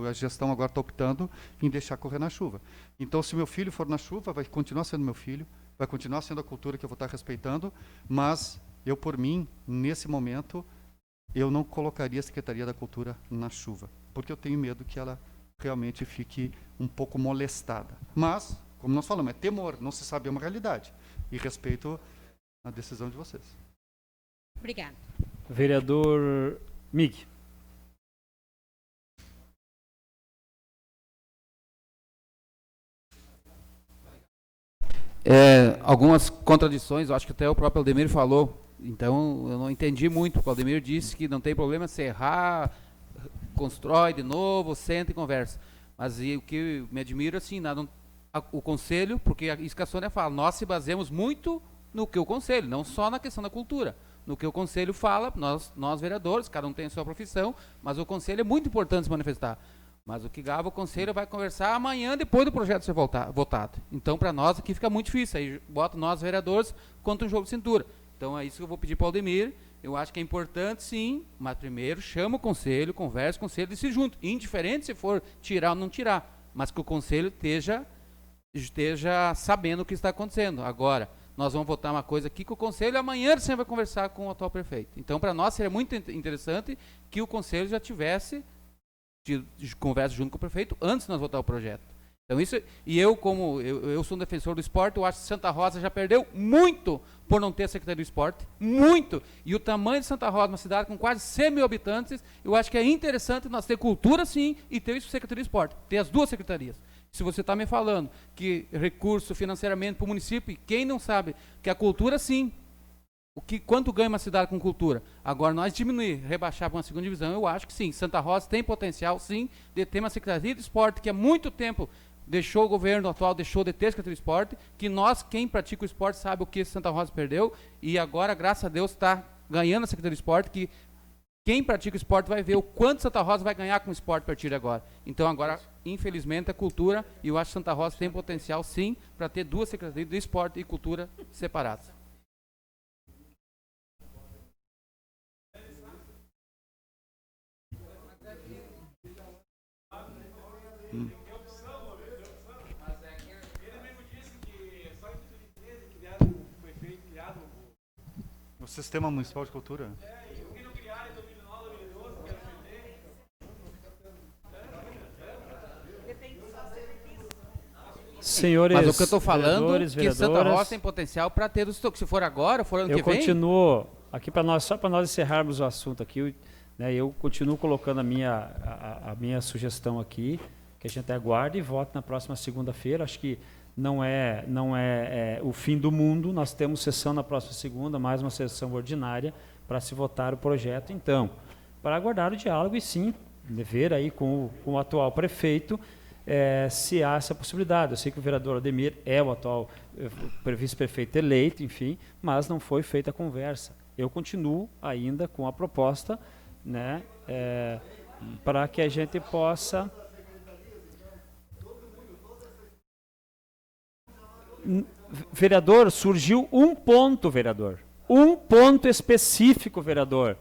a gestão agora está optando, em deixar correr na chuva. Então, se meu filho for na chuva, vai continuar sendo meu filho, vai continuar sendo a cultura que eu vou estar respeitando, mas eu, por mim, nesse momento, eu não colocaria a Secretaria da Cultura na chuva, porque eu tenho medo que ela realmente fique um pouco molestada. Mas, como nós falamos, é temor, não se sabe, é uma realidade. E respeito a decisão de vocês. Obrigada. Vereador Mig. Algumas contradições, eu acho que até o próprio Aldemir falou, então eu não entendi muito. O Aldemir disse que não tem problema se errar, constrói de novo, senta e conversa. Mas o que me admira, assim, o Conselho, porque isso que a Sônia fala, nós se baseamos muito no que o Conselho, não só na questão da cultura, no que o Conselho fala, nós vereadores, cada um tem a sua profissão, mas o Conselho é muito importante se manifestar. Mas o que grava o Conselho vai conversar amanhã, depois do projeto ser votado. Então, para nós aqui fica muito difícil. Aí bota nós, vereadores, contra um jogo de cintura. Então, é isso que eu vou pedir para o Aldemir. Eu acho que é importante, sim, mas primeiro chama o Conselho, conversa com o Conselho e se junta. Indiferente se for tirar ou não tirar, mas que o Conselho esteja sabendo o que está acontecendo. Agora, nós vamos votar uma coisa aqui que o Conselho amanhã sempre vai conversar com o atual prefeito. Então, para nós seria muito interessante que o Conselho já tivesse de conversa junto com o prefeito antes de nós votar o projeto. Então isso, e eu como eu sou um defensor do esporte, eu acho que Santa Rosa já perdeu muito por não ter a Secretaria do Esporte, muito. E o tamanho de Santa Rosa, uma cidade com quase 100 mil habitantes, eu acho que é interessante nós ter cultura sim e ter isso Secretaria do Esporte, ter as duas secretarias. Se você está me falando que recurso financeiramente para o município, quem não sabe que a cultura sim, quanto ganha uma cidade com cultura? Agora, nós diminuir, rebaixar para uma segunda divisão, eu acho que sim. Santa Rosa tem potencial, sim, de ter uma Secretaria de Esporte que há muito tempo deixou o governo atual, deixou de ter a Secretaria de Esporte, que nós, quem pratica o esporte, sabe o que Santa Rosa perdeu, e agora, graças a Deus, está ganhando a Secretaria de Esporte, que quem pratica o esporte vai ver o quanto Santa Rosa vai ganhar com o esporte a partir de agora. Então, agora, infelizmente, a cultura, e eu acho que Santa Rosa tem potencial, sim, para ter duas Secretarias de Esporte e Cultura separadas. O Sistema Municipal de Cultura. Senhores, mas o que eu estou falando é que Santa Rosa tem potencial para ter os se for agora, for ano que vem. Eu continuo aqui para nós, só para nós encerrarmos o assunto aqui, né, eu continuo colocando a minha sugestão aqui, que a gente aguarde e vote na próxima segunda-feira. Acho que não é o fim do mundo. Nós temos sessão na próxima segunda, mais uma sessão ordinária para se votar o projeto. Então, para aguardar o diálogo e sim, ver aí com o atual prefeito se há essa possibilidade. Eu sei que o vereador Aldemir é o atual vice-prefeito eleito, enfim, mas não foi feita a conversa. Eu continuo ainda com a proposta, né, para que a gente possa... Vereador, surgiu um ponto, vereador. Um ponto específico, vereador.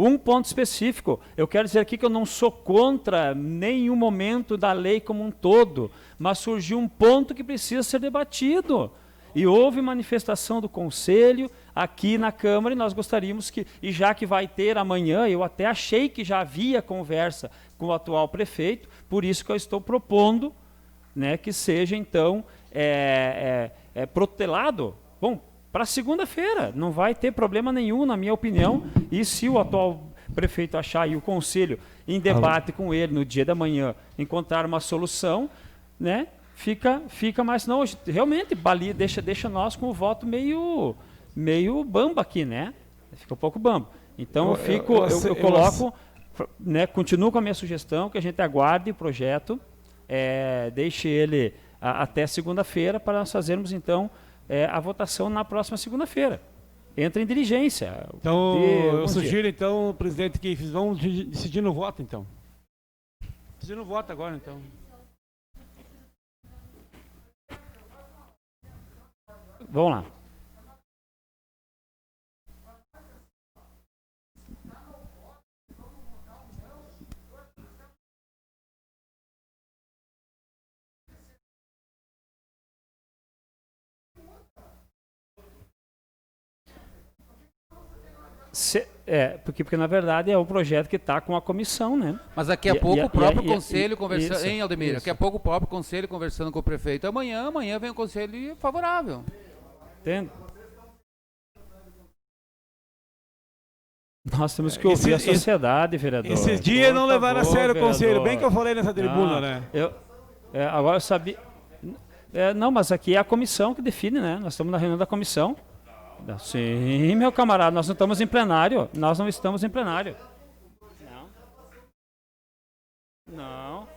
Um ponto específico, eu quero dizer aqui que eu não sou contra nenhum momento da lei como um todo, mas surgiu um ponto que precisa ser debatido. E houve manifestação do Conselho aqui na Câmara e nós gostaríamos que, e já que vai ter amanhã, eu até achei que já havia conversa com o atual prefeito, por isso que eu estou propondo, né, que seja então protelado. Bom, para segunda-feira, não vai ter problema nenhum, na minha opinião, e se o atual prefeito achar e o Conselho, em debate com ele no dia da manhã, encontrar uma solução, né, fica mais... Não, realmente, deixa nós com o voto meio bamba aqui, né? Fica um pouco bamba. Então, eu coloco, né, continuo com a minha sugestão, que a gente aguarde o projeto, deixe ele até segunda-feira, para nós fazermos, então, a votação na próxima segunda-feira. Entra em diligência. Então, eu sugiro, então, presidente, que vamos decidir no voto, então. Decidir no voto agora, então. Vamos lá. Porque na verdade é o projeto que está com a comissão, né? Mas daqui a pouco o próprio conselho conversando, isso, hein, Aldemir? Isso. Daqui a pouco o próprio conselho conversando com o prefeito. Amanhã vem o conselho favorável. Entende? Nós temos que ouvir a sociedade, vereador. Esses dias não levaram a sério o conselho, bem que eu falei nessa tribuna, né? Agora eu sabia... não, mas aqui é a comissão que define, né? Nós estamos na reunião da comissão. Sim, meu camarada, nós não estamos em plenário. Nós não estamos em plenário. Não.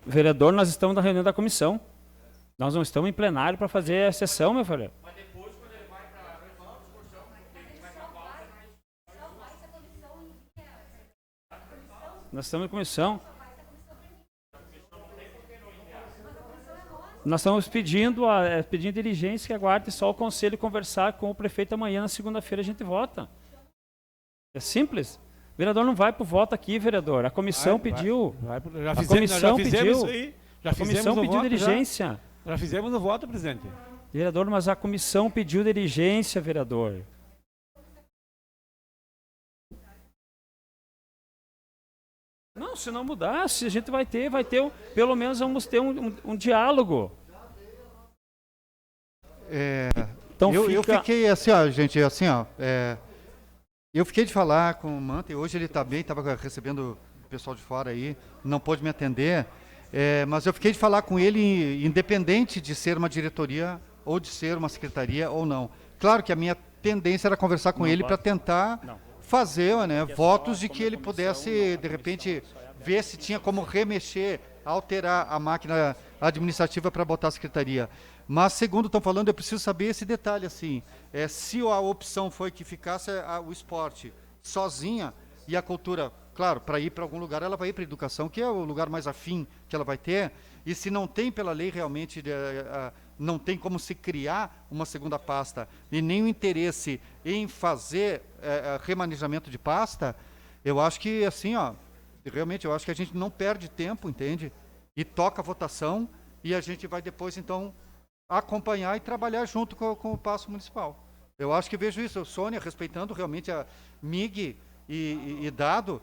Vereador, nós estamos na reunião da comissão. Nós não estamos em plenário para fazer a sessão, meu filho. Mas depois, quando ele vai para a reunião da discussão, ele vai para a pauta. Nós estamos em comissão. Nós estamos pedindo diligência que aguarde só o conselho conversar com o prefeito amanhã, na segunda-feira a gente vota. É simples. O vereador não vai para o voto aqui, vereador. A comissão pediu. A comissão pediu. A comissão pediu diligência. Já fizemos no voto, presidente. Vereador, mas a comissão pediu diligência, vereador. Não, se não mudasse, a gente vai ter pelo menos vamos ter um diálogo. Então eu fiquei assim, ó, gente, assim, ó, eu fiquei de falar com o Manta e hoje ele está bem, estava recebendo o pessoal de fora aí, não pôde me atender, mas eu fiquei de falar com ele independente de ser uma diretoria ou de ser uma secretaria ou não. Claro que a minha tendência era conversar com ele para tentar fazer, né, votos de que ele pudesse, de repente, ver se tinha como remexer, alterar a máquina administrativa para botar a secretaria. Mas, segundo estão falando, eu preciso saber esse detalhe, assim, se a opção foi que ficasse o esporte sozinha e a cultura, claro, para ir para algum lugar, ela vai ir para a educação, que é o lugar mais afim que ela vai ter, e se não tem pela lei realmente, não tem como se criar uma segunda pasta, e nem o interesse em fazer remanejamento de pasta, eu acho que, assim, ó, realmente, eu acho que a gente não perde tempo, entende? E toca a votação, e a gente vai depois, então, acompanhar e trabalhar junto com o Paço Municipal. Eu acho que vejo isso, Sônia, respeitando realmente a MIG e Dado,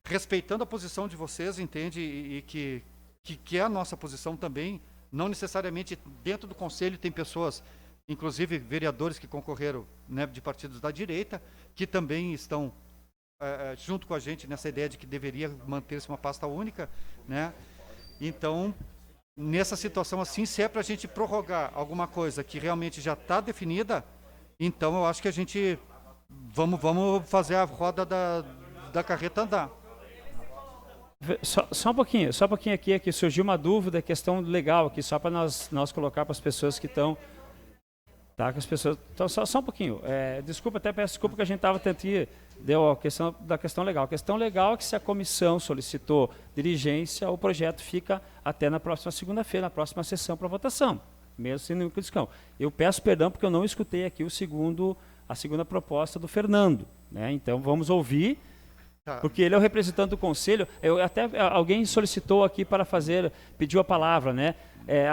respeitando a posição de vocês, entende? E que é a nossa posição também, não necessariamente dentro do Conselho tem pessoas, inclusive vereadores que concorreram, né, de partidos da direita, que também estão junto com a gente nessa ideia de que deveria manter-se uma pasta única, né? Então, nessa situação assim, se é para a gente prorrogar alguma coisa que realmente já está definida, então eu acho que a gente vamos fazer a roda da carreta andar. Só um pouquinho aqui surgiu uma dúvida, questão legal aqui, só para nós colocar para as pessoas que estão, tá, que as pessoas, então, só um pouquinho, desculpa, até peço desculpa que a gente estava tentando deu a questão da questão legal. A questão legal é que se a comissão solicitou diligência, o projeto fica até na próxima segunda-feira, na próxima sessão para votação, mesmo sem nenhuma discussão. Eu peço perdão porque eu não escutei aqui a segunda proposta do Fernando, né? Então vamos ouvir, porque ele é o representante do conselho. Alguém solicitou aqui para pediu a palavra, né?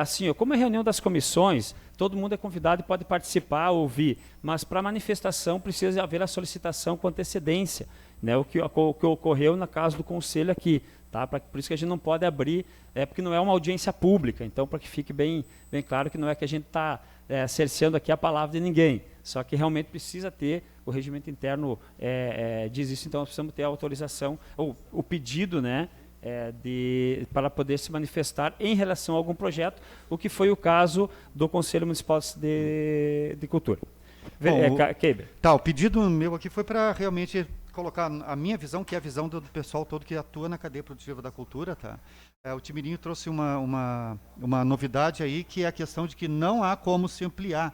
Assim, como é reunião das comissões, todo mundo é convidado e pode participar, ouvir, mas para manifestação precisa haver a solicitação com antecedência, né? O que ocorreu no caso do conselho aqui, tá? Por isso que a gente não pode abrir, porque não é uma audiência pública, então para que fique bem claro que não é que a gente está cerceando aqui a palavra de ninguém, só que realmente precisa ter, o regimento interno diz isso, então nós precisamos ter a autorização, ou o pedido, né? Para poder se manifestar em relação a algum projeto, o que foi o caso do Conselho Municipal de Cultura. O pedido meu aqui foi para realmente colocar a minha visão, que é a visão do pessoal todo que atua na cadeia produtiva da cultura. Tá? O Timirinho trouxe uma novidade aí, que é a questão de que não há como se ampliar,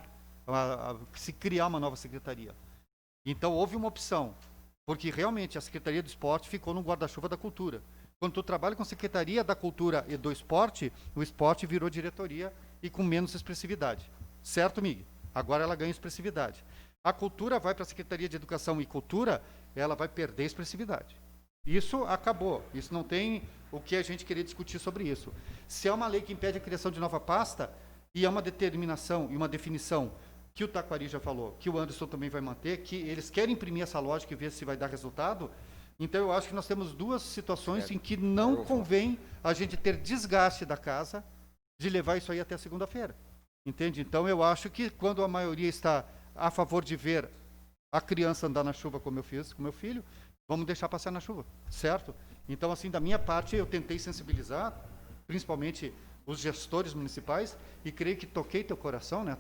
se criar uma nova secretaria. Então houve uma opção, porque realmente a Secretaria do Esporte ficou no guarda-chuva da cultura. Quando tu trabalha com a Secretaria da Cultura e do Esporte, o esporte virou diretoria e com menos expressividade. Certo, Miguel? Agora ela ganha expressividade. A cultura vai para a Secretaria de Educação e Cultura, ela vai perder expressividade. Isso acabou. Isso não tem o que a gente querer discutir sobre isso. Se é uma lei que impede a criação de nova pasta, e é uma determinação e uma definição que o Taquari já falou, que o Anderson também vai manter, que eles querem imprimir essa lógica e ver se vai dar resultado. Então, eu acho que nós temos duas situações em que não convém a gente ter desgaste da casa de levar isso aí até segunda-feira. Entende? Então, eu acho que quando a maioria está a favor de ver a criança andar na chuva, como eu fiz com meu filho, vamos deixar passar na chuva, certo? Então, assim, da minha parte, eu tentei sensibilizar, principalmente os gestores municipais, e creio que toquei teu coração, né?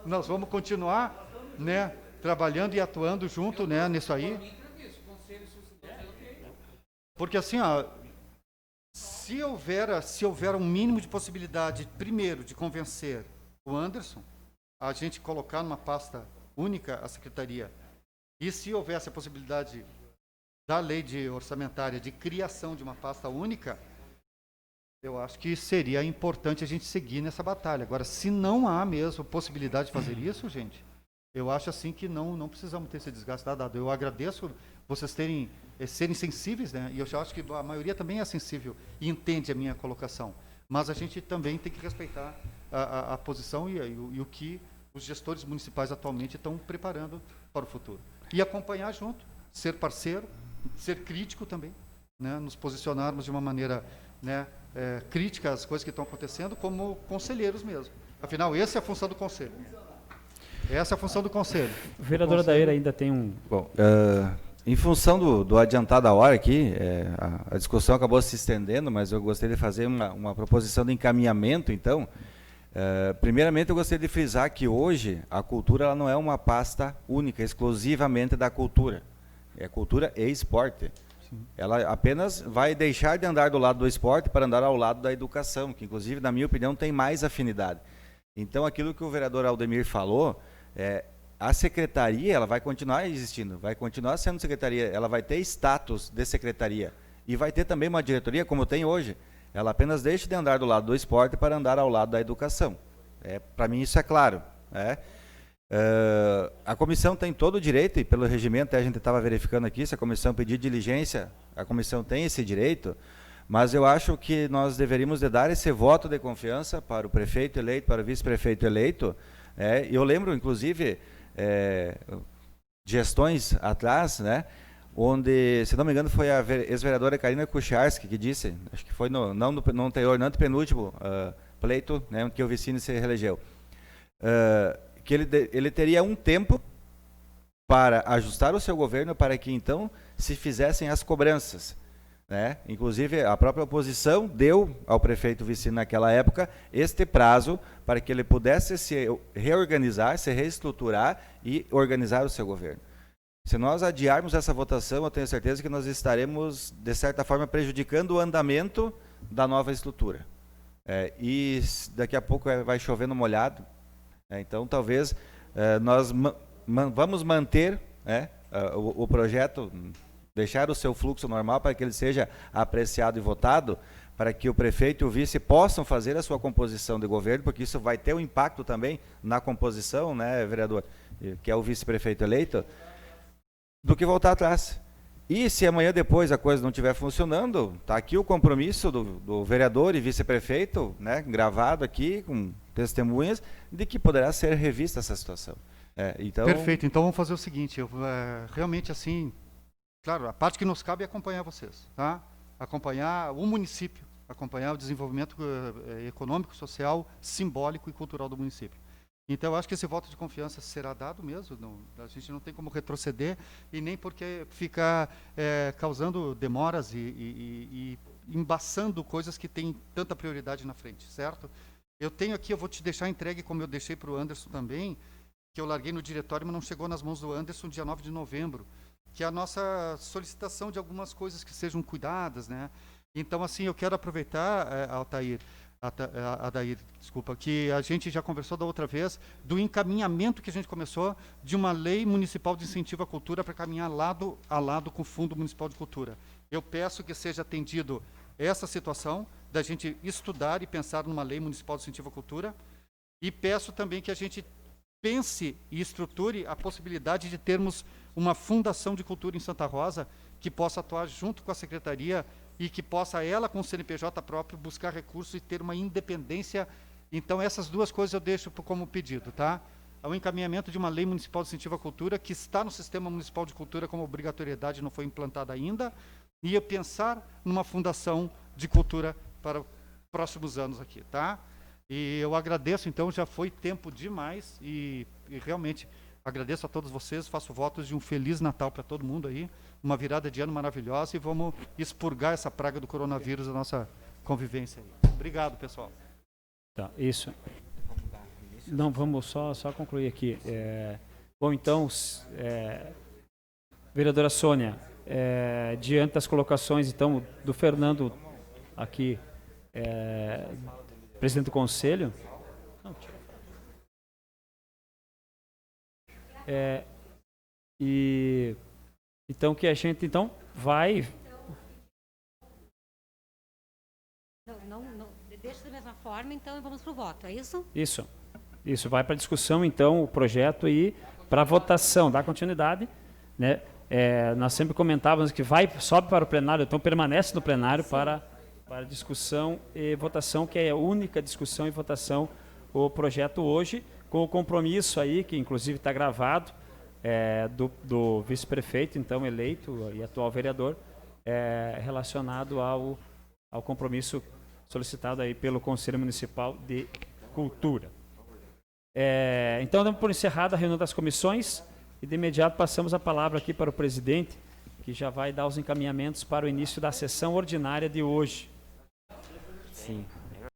Nós vamos continuar, né, trabalhando e atuando junto, né, nisso aí. Porque assim, se houver um mínimo de possibilidade, primeiro, de convencer o Anderson a gente colocar numa pasta única a secretaria, e se houvesse a possibilidade da lei orçamentária de criação de uma pasta única, eu acho que seria importante a gente seguir nessa batalha. Agora, se não há mesmo possibilidade de fazer isso, gente, eu acho assim que não precisamos ter esse desgaste dado. Eu agradeço vocês serem sensíveis, né? E eu já acho que a maioria também é sensível e entende a minha colocação. Mas a gente também tem que respeitar a posição e o que os gestores municipais atualmente estão preparando para o futuro. E acompanhar junto, ser parceiro, ser crítico também, né? Nos posicionarmos de uma maneira, né, crítica às coisas que estão acontecendo, como conselheiros mesmo. Afinal, essa é a função do conselho. Essa é a função do conselho. O vereador Adair ainda tem um... Bom, em função do adiantar da hora aqui, a discussão acabou se estendendo, mas eu gostaria de fazer uma proposição de encaminhamento, então. Primeiramente, eu gostaria de frisar que hoje a cultura ela não é uma pasta única, exclusivamente da cultura. É cultura e esporte. Sim. Ela apenas vai deixar de andar do lado do esporte para andar ao lado da educação, que inclusive, na minha opinião, tem mais afinidade. Então, aquilo que o vereador Aldemir falou, a secretaria ela vai continuar existindo, vai continuar sendo secretaria, ela vai ter status de secretaria e vai ter também uma diretoria como tem hoje. Ela apenas deixa de andar do lado do esporte para andar ao lado da educação. Para mim isso é claro. A comissão tem todo o direito, e pelo regimento a gente estava verificando aqui, se a comissão pedir diligência, a comissão tem esse direito, mas eu acho que nós deveríamos de dar esse voto de confiança para o prefeito eleito, para o vice-prefeito eleito. Eu lembro, inclusive, gestões atrás, né, onde, se não me engano, foi a ex-vereadora Karina Kucharski que disse, acho que foi no anterior, no antepenúltimo pleito, né, que o Vicine se reelegeu, que ele teria um tempo para ajustar o seu governo para que, então, se fizessem as cobranças. Né? Inclusive, a própria oposição deu ao prefeito Vicine, naquela época, este prazo para que ele pudesse se reorganizar, se reestruturar e organizar o seu governo. Se nós adiarmos essa votação, eu tenho certeza que nós estaremos, de certa forma, prejudicando o andamento da nova estrutura. E daqui a pouco vai chover no molhado. Então, talvez, nós vamos manter o projeto, deixar o seu fluxo normal para que ele seja apreciado e votado, para que o prefeito e o vice possam fazer a sua composição de governo, porque isso vai ter um impacto também na composição, né, vereador, que é o vice-prefeito eleito, do que voltar atrás. E se amanhã depois a coisa não estiver funcionando, está aqui o compromisso do vereador e vice-prefeito, né, gravado aqui com testemunhas, de que poderá ser revista essa situação. Então... Perfeito, então vamos fazer o seguinte, realmente assim, claro, a parte que nos cabe é acompanhar vocês, tá? Acompanhar o município, acompanhar o desenvolvimento econômico, social, simbólico e cultural do município. Então, eu acho que esse voto de confiança será dado mesmo, a gente não tem como retroceder e nem porque ficar causando demoras e embaçando coisas que têm tanta prioridade na frente, certo? Eu tenho aqui, eu vou te deixar entregue, como eu deixei para o Anderson também, que eu larguei no diretório, mas não chegou nas mãos do Anderson dia 9 de novembro, que é a nossa solicitação de algumas coisas que sejam cuidadas, né? Então, assim, eu quero aproveitar, Adair, desculpa, que a gente já conversou da outra vez, do encaminhamento que a gente começou de uma lei municipal de incentivo à cultura para caminhar lado a lado com o Fundo Municipal de Cultura. Eu peço que seja atendido essa situação, da gente estudar e pensar numa lei municipal de incentivo à cultura, e peço também que a gente pense e estruture a possibilidade de termos uma fundação de cultura em Santa Rosa que possa atuar junto com a secretaria e que possa ela, com o CNPJ próprio, buscar recursos e ter uma independência. Então, essas duas coisas eu deixo como pedido, tá? O encaminhamento de uma lei municipal de incentivo à cultura, que está no Sistema Municipal de Cultura como obrigatoriedade, não foi implantada ainda, e eu pensar numa fundação de cultura para os próximos anos aqui, tá? E eu agradeço, então, já foi tempo demais e realmente agradeço a todos vocês, faço votos de um Feliz Natal para todo mundo aí, uma virada de ano maravilhosa e vamos expurgar essa praga do coronavírus da nossa convivência aí. Obrigado, pessoal. Tá, isso. Não, vamos só concluir aqui. Bom, então, vereadora Sônia, diante das colocações, então, do Fernando aqui, presidente do Conselho, e então que a gente vai não deixa da mesma forma, então vamos para o voto, é isso? Isso vai para discussão, então, o projeto e para votação, dá continuidade, né? Nós sempre comentávamos que sobe para o plenário, então permanece no plenário para discussão e votação, que é a única discussão e votação o projeto hoje, com o compromisso aí, que inclusive está gravado, do vice-prefeito, então eleito e atual vereador, relacionado ao compromisso solicitado aí pelo Conselho Municipal de Cultura. Então, damos por encerrada a reunião das comissões e de imediato passamos a palavra aqui para o presidente, que já vai dar os encaminhamentos para o início da sessão ordinária de hoje. Sim.